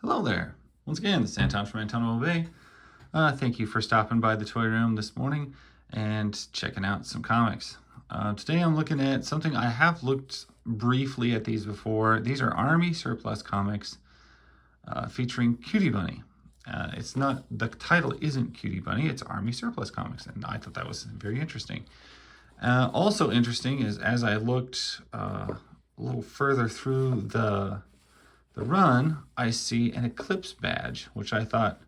Hello there. Once again, it's Anton from Antonio Bay. Thank you for stopping by the toy room this morning and checking out some comics. Today I'm looking at something I have looked briefly at these before. These are Army Surplus Comics featuring Cutey Bunny. It's not, the title isn't Cutey Bunny, it's Army Surplus Comics, and I thought that was very interesting. Also interesting is as I looked a little further through the run, I see an Eclipse badge, which I thought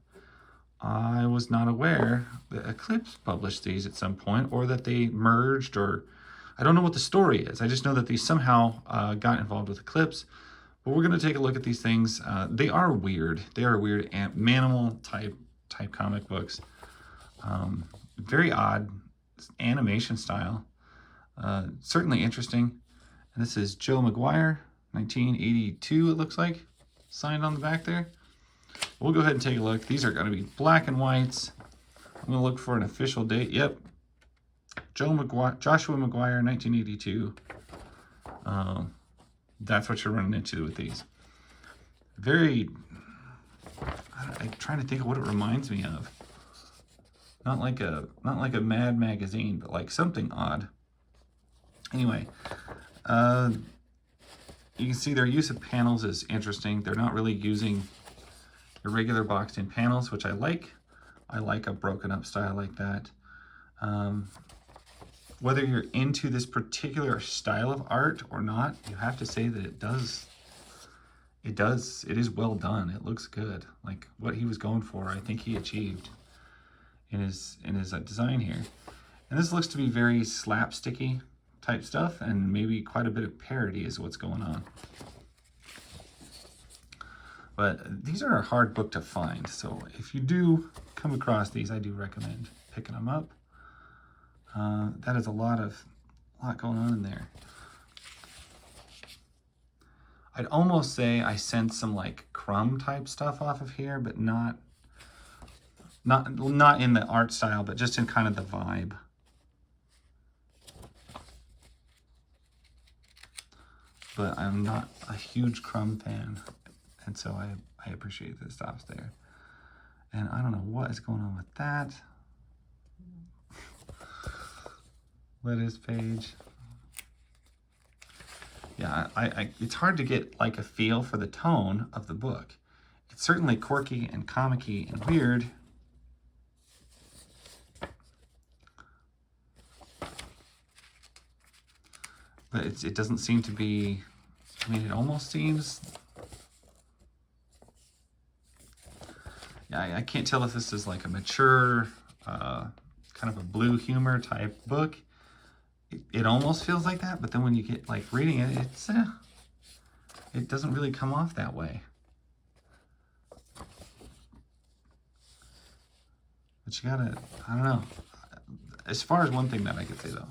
I was not aware that Eclipse published these at some point, or that they merged, or I don't know what the story is. I just know that these somehow got involved with Eclipse. But we're going to take a look at these things. They are weird. They are weird manimal type comic books. Very odd animation style. Certainly interesting. And this is Joe McGuire, 1982, it looks like, signed on the back there. We'll go ahead and take a look. These are going to be black and whites. I'm going to look for an official date. Yep. Joshua McGuire, 1982. That's what you're running into with these. Very, I'm trying to think of what it reminds me of. Not like a Mad magazine, but like something odd. Anyway, you can see their use of panels is interesting. They're not really using irregular boxed in panels, which I like. I like a broken up style like that. Whether you're into this particular style of art or not, you have to say that it is well done. It looks good. Like what he was going for, I think he achieved in his design here. And this looks to be very slapsticky type stuff, and maybe quite a bit of parody is what's going on. But these are a hard book to find, so if you do come across these, I do recommend picking them up. That is a lot going on in there. I'd almost say I sense some like crumb type stuff off of here, but not in the art style, but just in kind of the vibe. But I'm not a huge crumb fan, and so I appreciate that it stops there. And I don't know what is going on with that. Lettuce page. Yeah, it's hard to get like a feel for the tone of the book. It's certainly quirky and comic-y and weird. But it doesn't seem to be, I mean, it almost seems, yeah, I can't tell if this is like a mature, kind of a blue humor type book. It almost feels like that, but then when you get like reading it, it doesn't really come off that way. But you gotta, I don't know. As far as one thing that I could say though,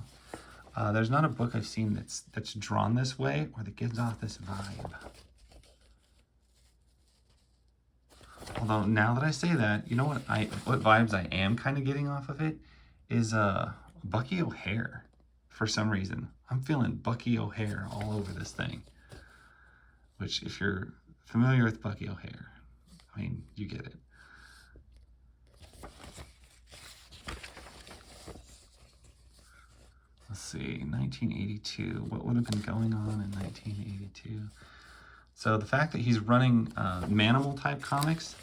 there's not a book I've seen that's drawn this way or that gives off this vibe. Although now that I say that, you know what vibes I am kind of getting off of it is Bucky O'Hare. For some reason, I'm feeling Bucky O'Hare all over this thing. Which, if you're familiar with Bucky O'Hare, I mean, you get it. Let's see, 1982. What would have been going on in 1982? So the fact that he's running manimal type comics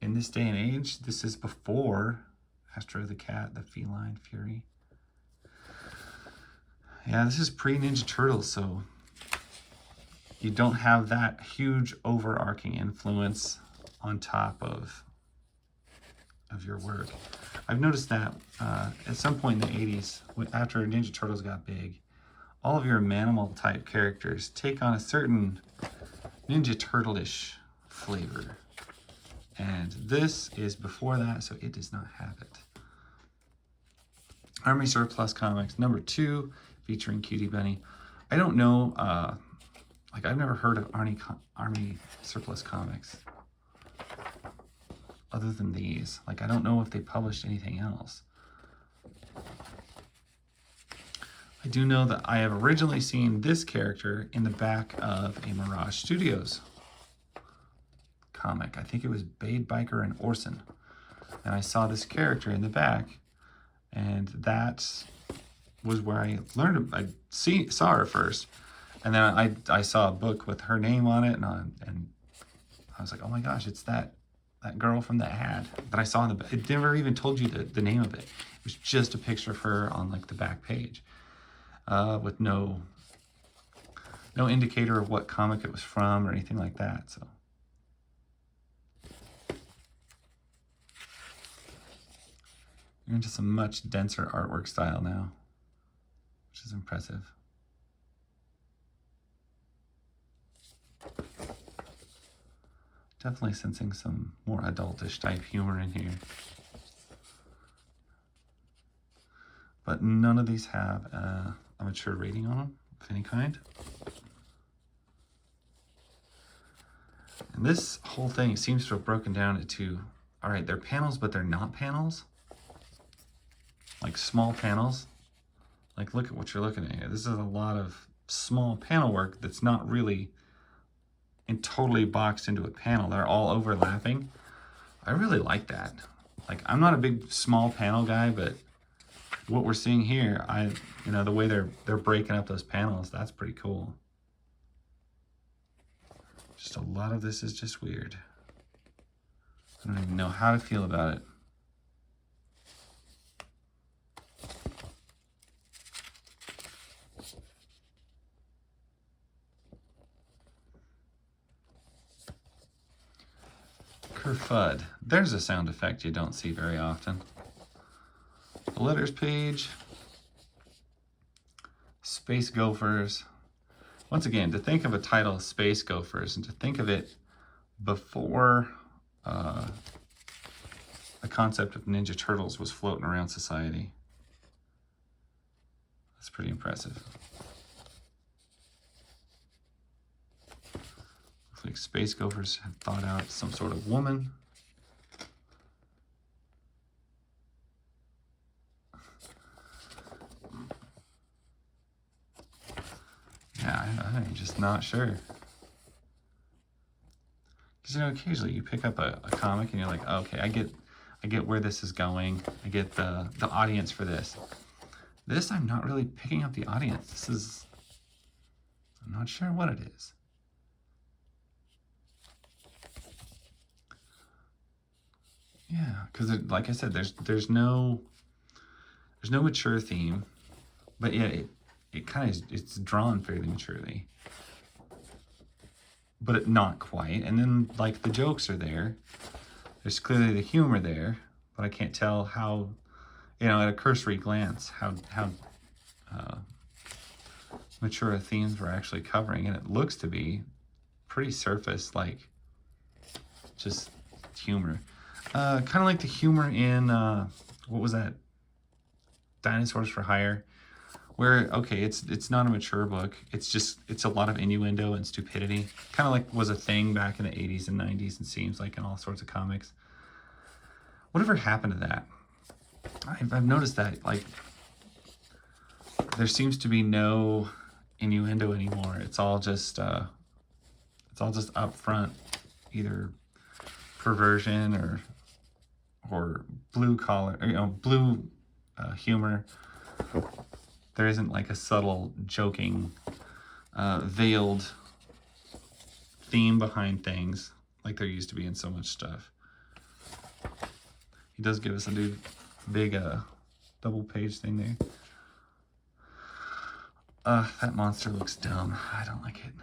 in this day and age, this is before Astro the Cat, the Feline Fury. Yeah, this is pre-Ninja Turtles, so you don't have that huge overarching influence on top of your work. I've noticed that at some point in the 80s, after Ninja Turtles got big, all of your manimal type characters take on a certain Ninja Turtle-ish flavor. And this is before that, so it does not have it. Army Surplus Comics, number 2, featuring Cutey Bunny. I don't know, like I've never heard of Army Surplus Comics other than these. Like I don't know if they published anything else. I do know that I have originally seen this character in the back of a Mirage Studios comic. I think it was Bade Biker and Orson. And I saw this character in the back, and that was where I learned. I saw her first, and then I saw a book with her name on it, and I was like, oh my gosh, it's that girl from the ad that I saw in the back. It never even told you the name of it. It was just a picture of her on like the back page, with no indicator of what comic it was from or anything like that. So you're into some much denser artwork style now, which is impressive. Definitely sensing some more adultish type humor in here. But none of these have a mature rating on them of any kind. And this whole thing seems to have broken down into, all right, they're panels, but they're not panels. Like small panels. Like, look at what you're looking at here. This is a lot of small panel work that's not really and totally boxed into a panel. They're all overlapping. I really like that. Like, I'm not a big small panel guy, but what we're seeing here, the way they're breaking up those panels, that's pretty cool. Just a lot of this is just weird. I don't even know how to feel about it. Kerfud. There's a sound effect you don't see very often. The letters page. Space Gophers. Once again, to think of a title, Space Gophers, and to think of it before the concept of Ninja Turtles was floating around society. That's pretty impressive. Looks like Space Gophers have thought out some sort of woman. Yeah, I'm just not sure. Because, occasionally you pick up a comic and you're like, oh, okay, I get where this is going. I get the audience for this. This, I'm not really picking up the audience. I'm not sure what it is. Yeah, because like I said, there's no mature theme, but yeah, it kind of it's drawn fairly maturely, but not quite. And then like the jokes are there. There's clearly the humor there, but I can't tell how, at a cursory glance, how mature a themes we're actually covering, and it looks to be pretty surface, like just humor. Kind of like the humor in, what was that? Dinosaurs for Hire, where, okay, it's not a mature book. It's a lot of innuendo and stupidity. Kind of like was a thing back in the 80s and 90s, and seems like in all sorts of comics. Whatever happened to that? I've noticed that, like, there seems to be no innuendo anymore. It's all just upfront, either perversion or blue collar, blue humor. There isn't like a subtle joking, veiled theme behind things like there used to be in so much stuff. He does give us a big double page thing there. That monster looks dumb. I don't like it.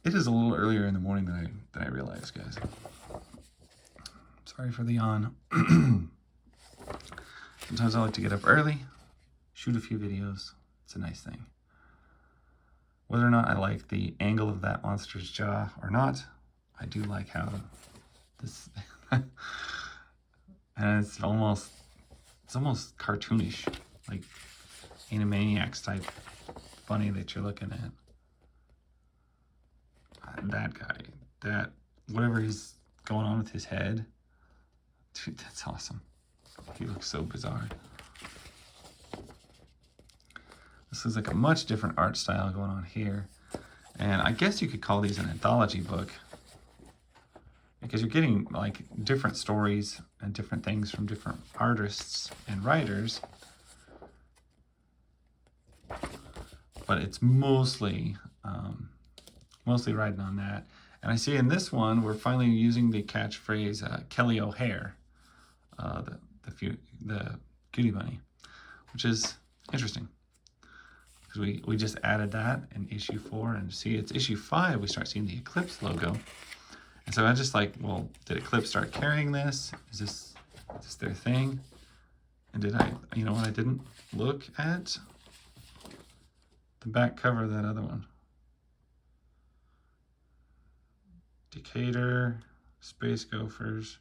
It is a little earlier in the morning than I realized, guys. Sorry for the yawn. Sometimes I like to get up early, shoot a few videos. It's a nice thing. Whether or not I like the angle of that monster's jaw or not, I do like how this and it's almost cartoonish, like Animaniacs type funny that you're looking at. That guy, whatever he's going on with his head, dude, that's awesome. He looks so bizarre. This is like a much different art style going on here. And I guess you could call these an anthology book, because you're getting like different stories and different things from different artists and writers. But it's mostly riding on that. And I see in this one, we're finally using the catchphrase Kelly O'Hare, the Cutey Bunny, which is interesting. Because we just added that in issue 4, and see, it's issue 5, we start seeing the Eclipse logo. And so I just like, well, did Eclipse start carrying this? Is this their thing? And did I, you know what, I didn't look at the back cover of that other one. Decatur, Space Gophers.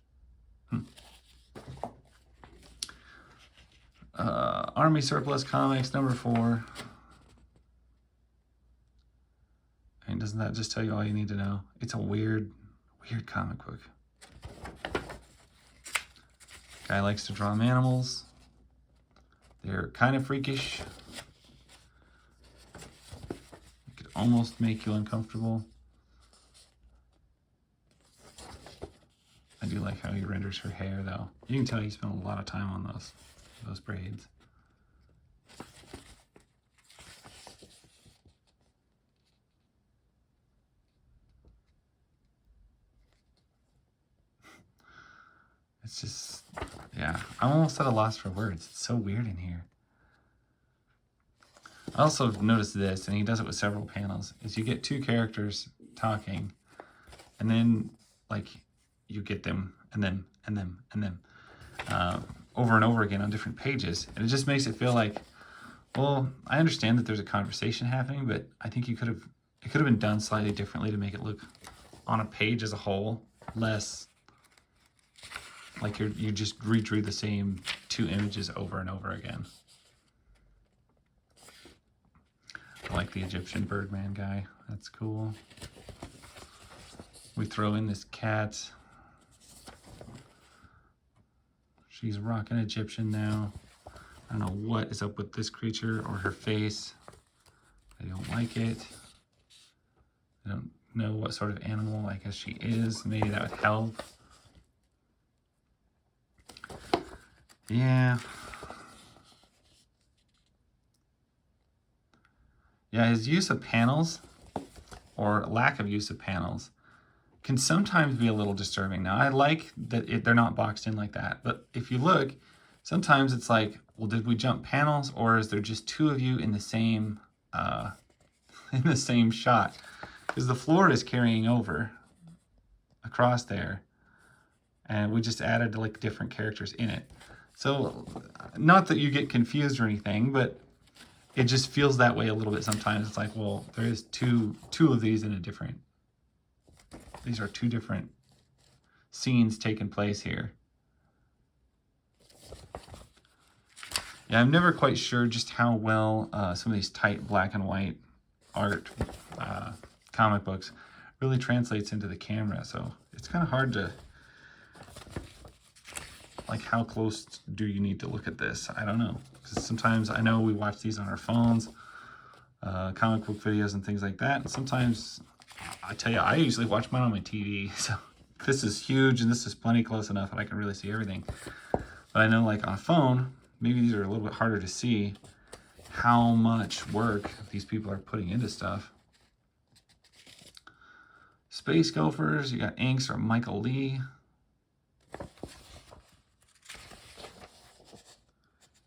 Army Surplus Comics, number 4. And doesn't that just tell you all you need to know? It's a weird comic book. Guy likes to draw animals. They're kind of freakish. It could almost make you uncomfortable. I do like how he renders her hair, though. You can tell he spent a lot of time on those braids. It's just, yeah, I'm almost at a loss for words. It's so weird in here. I also noticed this, and he does it with several panels, is you get 2 characters talking, and then, like, you get them, and them, and them, and them, over and over again on different pages. And it just makes it feel like, well, I understand that there's a conversation happening, but I think it could have been done slightly differently to make it look, on a page as a whole, less like you just redrew the same 2 images over and over again. I like the Egyptian Birdman guy. That's cool. We throw in this cat. She's rocking Egyptian now. I don't know what is up with this creature or her face. I don't like it. I don't know what sort of animal I guess she is. Maybe that would help. Yeah. Yeah, his use of panels, or lack of use of panels, can sometimes be a little disturbing. Now, I like that they're not boxed in like that, but if you look, sometimes it's like, well, did we jump panels, or is there just 2 of you in the same shot? Because the floor is carrying over across there, and we just added like different characters in it. So, not that you get confused or anything, but it just feels that way a little bit sometimes. It's like, well, there is two of these in a different, these are 2 different scenes taking place here. Yeah, I'm never quite sure just how well some of these tight black and white art comic books really translates into the camera. So it's kind of hard to, like, how close do you need to look at this? I don't know. Because sometimes I know we watch these on our phones, comic book videos and things like that. And sometimes, I tell you, I usually watch mine on my TV. So this is huge and this is plenty close enough that I can really see everything. But I know, like, on a phone, maybe these are a little bit harder to see how much work these people are putting into stuff. Space Gophers, you got inks from Michael Lee.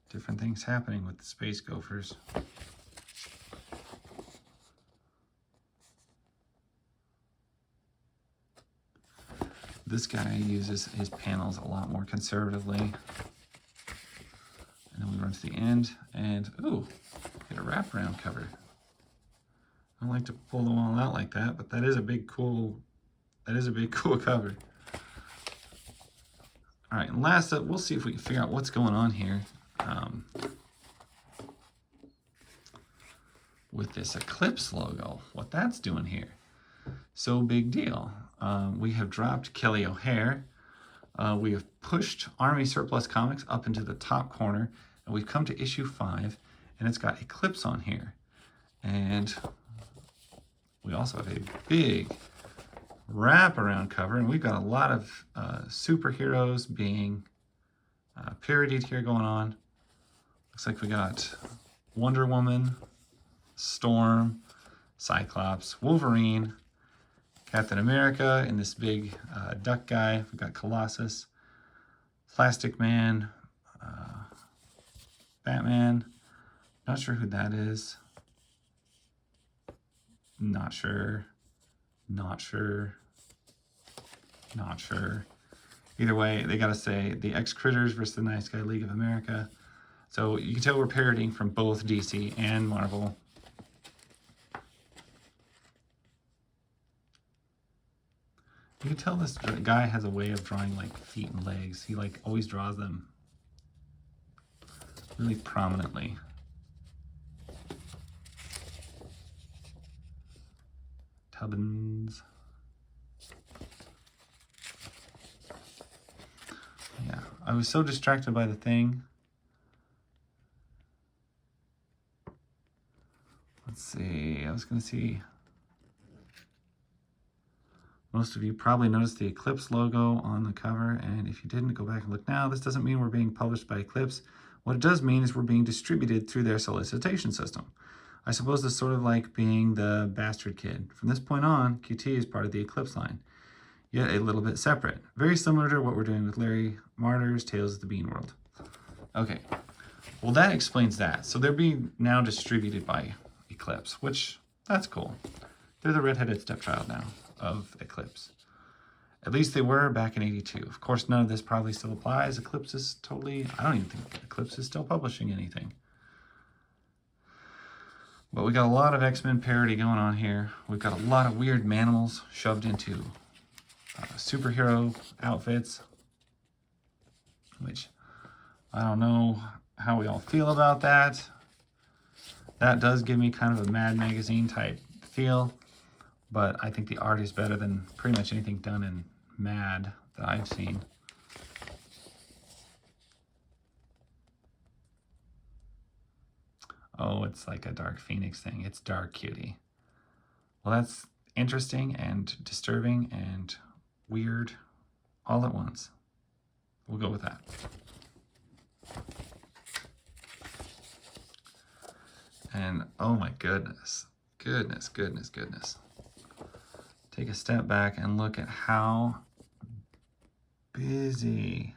Different things happening with the Space Gophers. This guy uses his panels a lot more conservatively. And then we run to the end, and ooh, get a wraparound cover. I don't like to pull them all out like that, but that is a big cool cover. All right, and last up, we'll see if we can figure out what's going on here with this Eclipse logo, what that's doing here. So big deal. We have dropped Kelly O'Hare. We have pushed Army Surplus Comics up into the top corner, and we've come to issue 5, and it's got Eclipse on here. And we We also have a big wraparound cover, and we've got a lot of superheroes being parodied here going on. Looks like we got Wonder Woman, Storm, Cyclops, Wolverine, Captain America, and this big duck guy. We've got Colossus, Plastic Man, Batman. Not sure who that is. Not sure. Not sure. Not sure. Either way, they gotta say the X-Critters versus the Nice Guy League of America. So you can tell we're parodying from both DC and Marvel. You can tell this guy has a way of drawing like feet and legs. He like always draws them really prominently. Tubbins. Yeah, I was so distracted by the thing. Let's see, I was gonna see. Most of you probably noticed the Eclipse logo on the cover, and if you didn't, go back and look now. This doesn't mean we're being published by Eclipse. What it does mean is we're being distributed through their solicitation system. I suppose this is sort of like being the bastard kid. From this point on, QT is part of the Eclipse line, yet a little bit separate. Very similar to what we're doing with Larry Martyr's Tales of the Bean World. Okay, well that explains that. So they're being now distributed by Eclipse, which, that's cool. They're the redheaded stepchild now of Eclipse. At least they were back in '82. Of course, none of this probably still applies. Eclipse is totally, I don't even think Eclipse is still publishing anything. But we got a lot of X-Men parody going on here. We've got a lot of weird manimals shoved into superhero outfits, which I don't know how we all feel about that. That does give me kind of a Mad Magazine type feel, but I think the art is better than pretty much anything done in Mad that I've seen. Oh, it's like a Dark Phoenix thing. It's Dark Cutie. Well, that's interesting and disturbing and weird all at once. We'll go with that. And oh my goodness. Goodness, goodness, goodness. Take a step back and look at how busy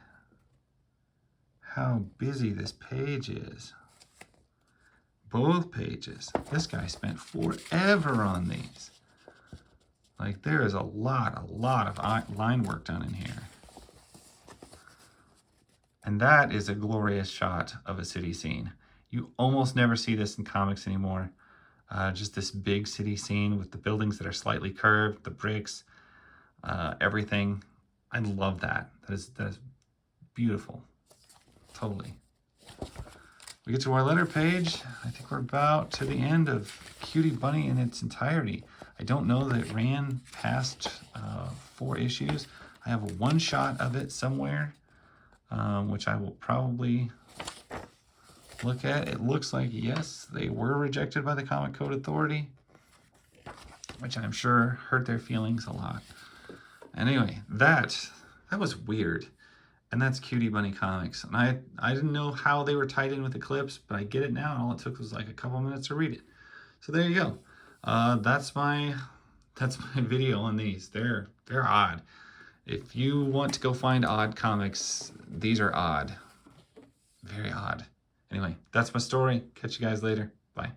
this page is. Both pages. This guy spent forever on these. Like, there is a lot of line work done in here. And that is a glorious shot of a city scene. You almost never see this in comics anymore. Just this big city scene with the buildings that are slightly curved, the bricks, everything. I love that. That is beautiful. Totally. We get to our letter page. I think we're about to the end of Cutey Bunny in its entirety. I don't know that it ran past 4 issues. I have a one-shot of it somewhere, which I will probably look at. It looks like, yes, they were rejected by the Comic Code Authority, which I'm sure hurt their feelings a lot. Anyway, that was weird. And that's Cutey Bunny Comics. And I didn't know how they were tied in with Eclipse, but I get it now. And all it took was like a couple minutes to read it. So there you go. That's my video on these. They're odd. If you want to go find odd comics, these are odd. Very odd. Anyway, that's my story. Catch you guys later. Bye.